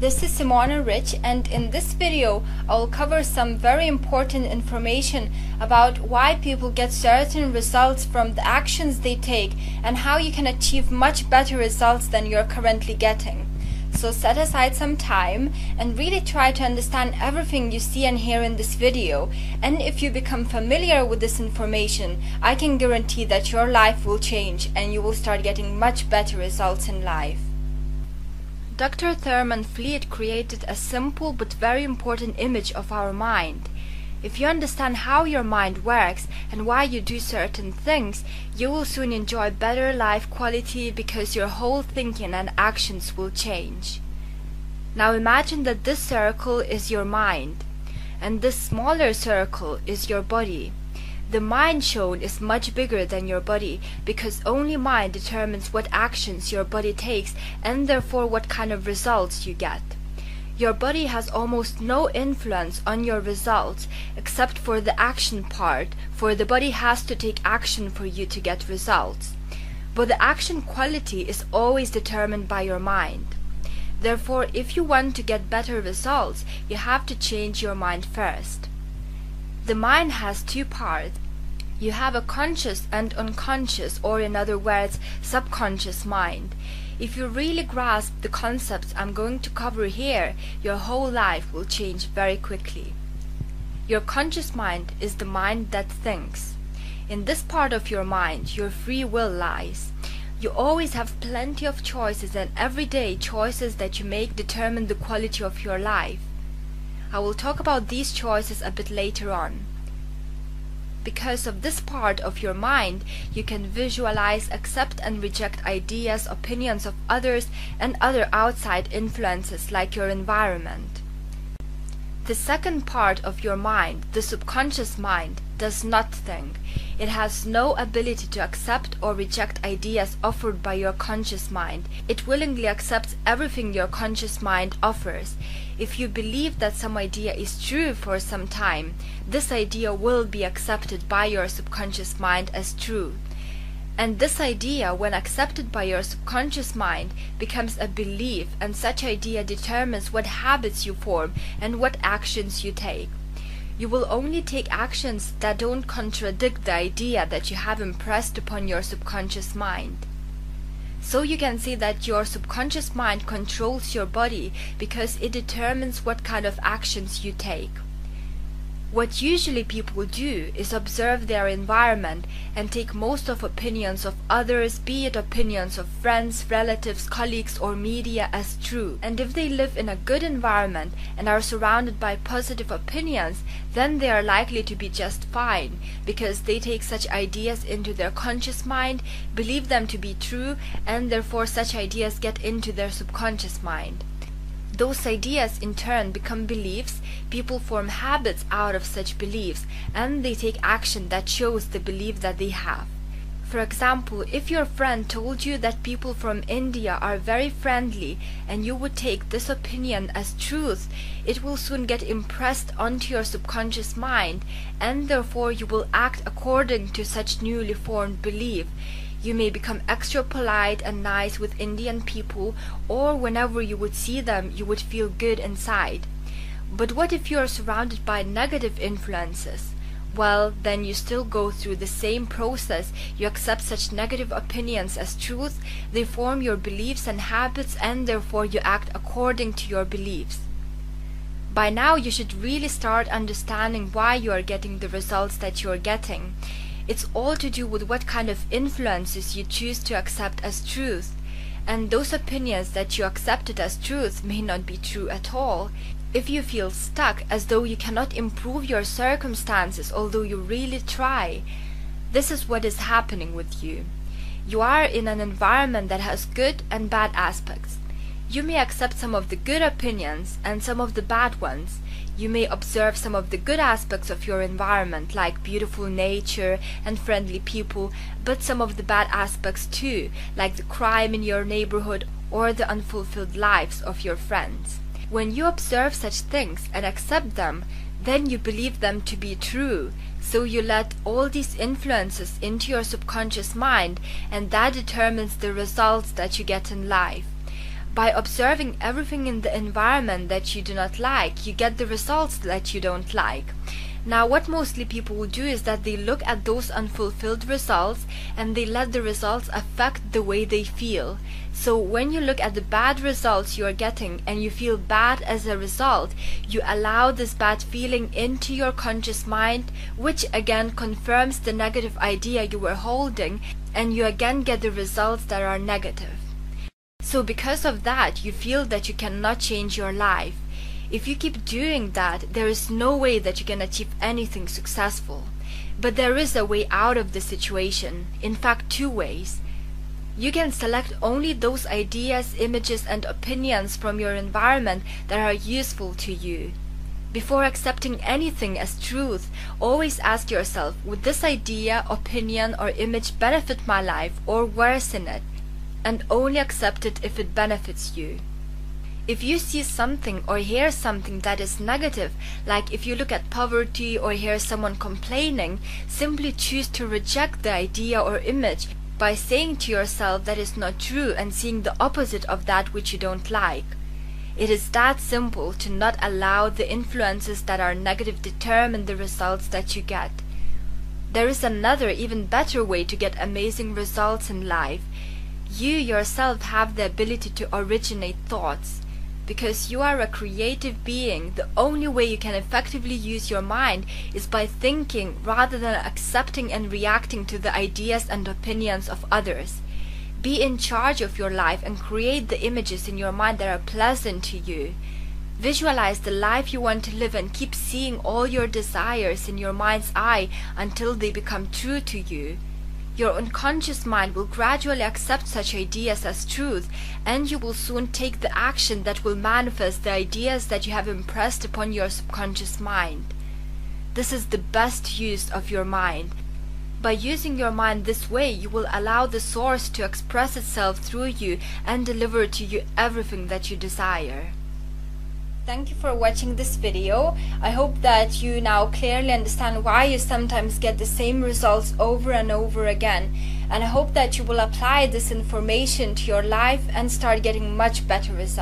This is Simona Rich, and in this video I will cover some very important information about why people get certain results from the actions they take and how you can achieve much better results than you're currently getting. So set aside some time and really try to understand everything you see and hear in this video, and if you become familiar with this information, I can guarantee that your life will change and you will start getting much better results in life. Dr. Thurman Fleet created a simple but very important image of our mind. If you understand how your mind works and why you do certain things, you will soon enjoy better life quality because your whole thinking and actions will change. Now imagine that this circle is your mind, and this smaller circle is your body. The mind shown is much bigger than your body because only mind determines what actions your body takes and therefore what kind of results you get. Your body has almost no influence on your results except for the action part, for the body has to take action for you to get results. But the action quality is always determined by your mind. Therefore, if you want to get better results, you have to change your mind first. The mind has two parts. You have a conscious and unconscious, or in other words, subconscious mind. If you really grasp the concepts I'm going to cover here, your whole life will change very quickly. Your conscious mind is the mind that thinks. In this part of your mind, your free will lies. You always have plenty of choices, and every day choices that you make determine the quality of your life. I will talk about these choices a bit later on. Because of this part of your mind, you can visualize, accept and reject ideas, opinions of others and other outside influences like your environment. The second part of your mind, the subconscious mind, does not think. It has no ability to accept or reject ideas offered by your conscious mind. It willingly accepts everything your conscious mind offers. If you believe that some idea is true for some time, this idea will be accepted by your subconscious mind as true. And this idea, when accepted by your subconscious mind, becomes a belief, and such idea determines what habits you form and what actions you take. You will only take actions that don't contradict the idea that you have impressed upon your subconscious mind. So you can see that your subconscious mind controls your body because it determines what kind of actions you take. What usually people do is observe their environment and take most of opinions of others, be it opinions of friends, relatives, colleagues or media, as true. And if they live in a good environment and are surrounded by positive opinions, then they are likely to be just fine because they take such ideas into their conscious mind, believe them to be true, and therefore such ideas get into their subconscious mind. Those ideas in turn become beliefs, people form habits out of such beliefs, and they take action that shows the belief that they have. For example, if your friend told you that people from India are very friendly and you would take this opinion as truth, it will soon get impressed onto your subconscious mind, and therefore you will act according to such newly formed belief. You may become extra polite and nice with Indian people, or whenever you would see them, you would feel good inside. But what if you are surrounded by negative influences? Well, then you still go through the same process. You accept such negative opinions as truth, they form your beliefs and habits, and therefore you act according to your beliefs. By now you should really start understanding why you are getting the results that you are getting. It's all to do with what kind of influences you choose to accept as truth, and those opinions that you accepted as truth may not be true at all. If you feel stuck as though you cannot improve your circumstances although you really try, this is what is happening with you. You are in an environment that has good and bad aspects. You may accept some of the good opinions and some of the bad ones. You may observe some of the good aspects of your environment, like beautiful nature and friendly people, but some of the bad aspects too, like the crime in your neighborhood or the unfulfilled lives of your friends. When you observe such things and accept them, then you believe them to be true. So you let all these influences into your subconscious mind, and that determines the results that you get in life. By observing everything in the environment that you do not like, you get the results that you don't like. Now, what mostly people will do is that they look at those unfulfilled results and they let the results affect the way they feel. So when you look at the bad results you are getting and you feel bad as a result, you allow this bad feeling into your conscious mind, which again confirms the negative idea you were holding, and you again get the results that are negative. So because of that, you feel that you cannot change your life. If you keep doing that, there is no way that you can achieve anything successful. But there is a way out of the situation. In fact, two ways. You can select only those ideas, images, and opinions from your environment that are useful to you. Before accepting anything as truth, always ask yourself, would this idea, opinion, or image benefit my life or worsen it? And only accept it if it benefits you. If you see something or hear something that is negative, like if you look at poverty or hear someone complaining, simply choose to reject the idea or image by saying to yourself that is not true and seeing the opposite of that which you don't like. It is that simple to not allow the influences that are negative determine the results that you get. There is another, even better way to get amazing results in life. You yourself have the ability to originate thoughts. Because you are a creative being, the only way you can effectively use your mind is by thinking rather than accepting and reacting to the ideas and opinions of others. Be in charge of your life and create the images in your mind that are pleasant to you. Visualize the life you want to live and keep seeing all your desires in your mind's eye until they become true to you. Your unconscious mind will gradually accept such ideas as truth, and you will soon take the action that will manifest the ideas that you have impressed upon your subconscious mind. This is the best use of your mind. By using your mind this way, you will allow the source to express itself through you and deliver to you everything that you desire. Thank you for watching this video. I hope that you now clearly understand why you sometimes get the same results over and over again. And I hope that you will apply this information to your life and start getting much better results.